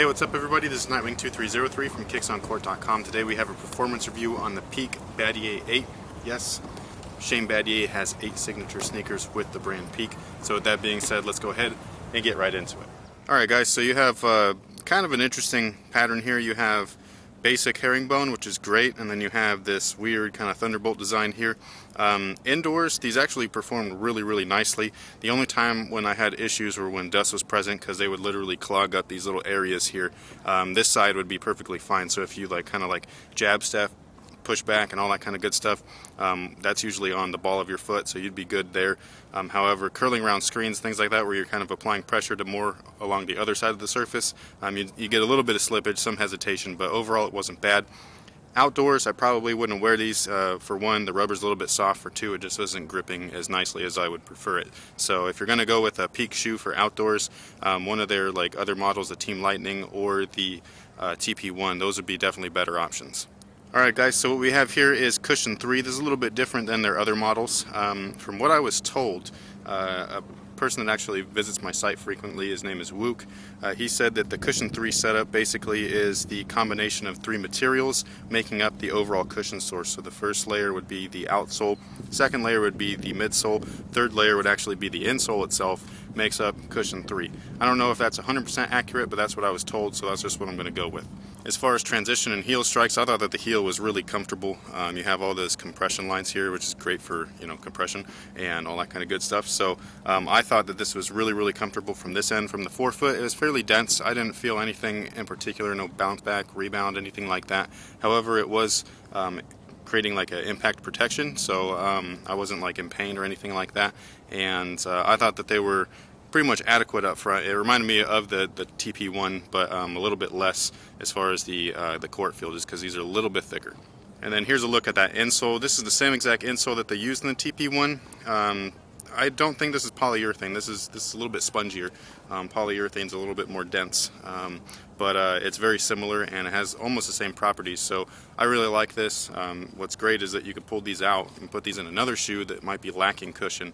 Hey, what's up everybody? This is Nightwing2303 from kicksoncourt.com. Today we have a performance review on the PEAK Battier VIII. Yes, Shane Battier has 8 signature sneakers with the brand PEAK. So with that being said, let's go ahead and get right into it. Alright guys, so you have kind of an interesting pattern here. You have basic herringbone, which is great, and then you have this weird kind of thunderbolt design here. Indoors, these actually performed really nicely. The only time when I had issues were when dust was present, because they would literally clog up these little areas here. This side would be perfectly fine, so if you kind of jab step, push back and all that kind of good stuff, that's usually on the ball of your foot, so you'd be good there. However, curling around screens, things like that, where you're kind of applying pressure to more along the other side of the surface, you get a little bit of slippage, some hesitation, but overall it wasn't bad. Outdoors, I probably wouldn't wear these. For one, the rubber's a little bit soft. For two, it just isn't gripping as nicely as I would prefer it. So if you're going to go with a PEAK shoe for outdoors, one of their other models, the Team Lightning or the TP1, those would be definitely better options. Alright guys, so what we have here is cushion 3. This is a little bit different than their other models. From what I was told, a person that actually visits my site frequently, his name is Wook, he said that the cushion 3 setup basically is the combination of 3 materials making up the overall cushion source. So the first layer would be the outsole, second layer would be the midsole, third layer would actually be the insole itself, makes up cushion 3. I don't know if that's 100% accurate, but that's what I was told, so that's just what I'm going to go with. As far as transition and heel strikes, I thought that the heel was really comfortable. You have all those compression lines here, which is great for compression and all that kind of good stuff. So I thought that this was really comfortable from this end. From the forefoot, it was fairly dense. I didn't feel anything in particular, no bounce back, rebound, anything like that. However, it was creating an impact protection, so I wasn't in pain or anything like that. And I thought that they were pretty much adequate up front. It reminded me of the TP1, but a little bit less as far as the court feel, just because these are a little bit thicker. And then here's a look at that insole. This is the same exact insole that they used in the TP1. I don't think this is polyurethane. This is a little bit spongier. Polyurethane's a little bit more dense, but it's very similar and it has almost the same properties. So I really like this. What's great is that you can pull these out and put these in another shoe that might be lacking cushion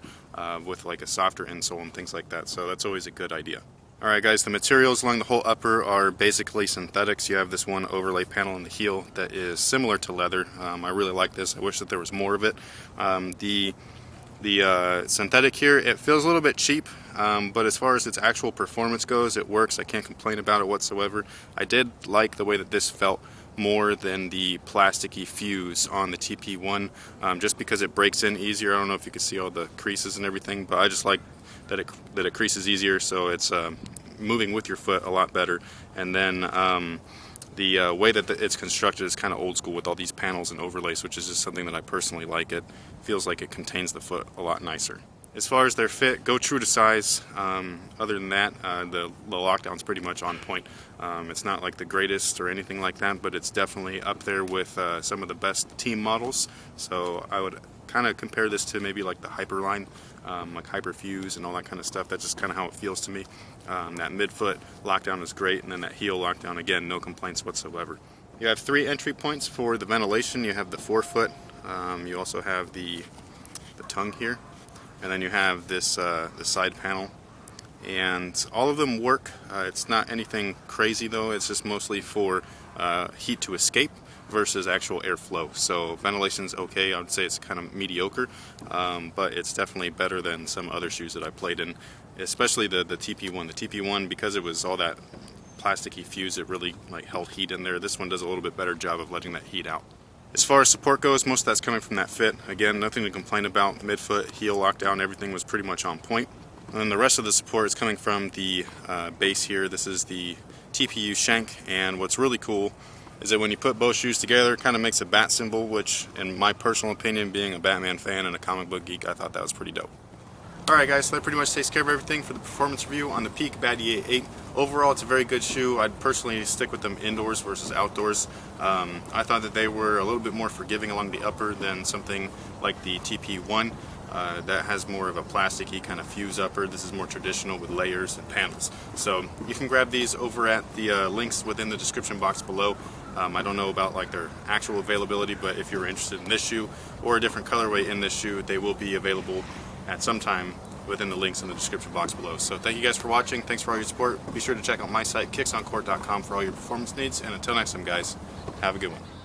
with a softer insole and things like that. So that's always a good idea. Alright guys, the materials along the whole upper are basically synthetics. You have this one overlay panel in the heel that is similar to leather. I really like this. I wish that there was more of it. The synthetic here, it feels a little bit cheap, but as far as its actual performance goes, it works. I can't complain about it whatsoever. I did like the way that this felt more than the plasticky fuse on the TP1, just because it breaks in easier. I don't know if you can see all the creases and everything, but I just like that it creases easier, so it's moving with your foot a lot better. And then the way that it's constructed is kind of old school with all these panels and overlays, which is just something that I personally like. It feels like it contains the foot a lot nicer. As far as their fit, go true to size. Other than that, the lockdown's pretty much on point. It's not the greatest or anything like that, but it's definitely up there with some of the best team models. So I would kind of compare this to maybe the Hyperline, Hyperfuse and all that kind of stuff. That's just kind of how it feels to me. That midfoot lockdown is great, and then that heel lockdown, again, no complaints whatsoever. You have 3 entry points for the ventilation. You have the forefoot, you also have the tongue here, and then you have this the side panel, and all of them work. It's not anything crazy though. It's just mostly for heat to escape versus actual airflow. So ventilation's okay. I would say it's kind of mediocre, but it's definitely better than some other shoes that I played in, especially the TP1. The TP1, because it was all that plasticky fuse, it really held heat in there. This one does a little bit better job of letting that heat out. As far as support goes, most of that's coming from that fit. Again, nothing to complain about. Midfoot, heel lockdown, everything was pretty much on point. And then the rest of the support is coming from the base here. This is the TPU shank, and what's really cool is that when you put both shoes together, it kind of makes a bat symbol, which, in my personal opinion, being a Batman fan and a comic book geek, I thought that was pretty dope. Alright guys, so that pretty much takes care of everything for the performance review on the PEAK Battier VIII. Overall, it's a very good shoe. I'd personally stick with them indoors versus outdoors. I thought that they were a little bit more forgiving along the upper than something like the TP1. That has more of a plasticky kind of fuse upper. This is more traditional with layers and panels. So you can grab these over at the links within the description box below. I don't know about their actual availability, but if you're interested in this shoe or a different colorway in this shoe, they will be available at some time within the links in the description box below. So thank you guys for watching. Thanks for all your support. Be sure to check out my site, kicksoncourt.com, for all your performance needs. And until next time, guys, have a good one.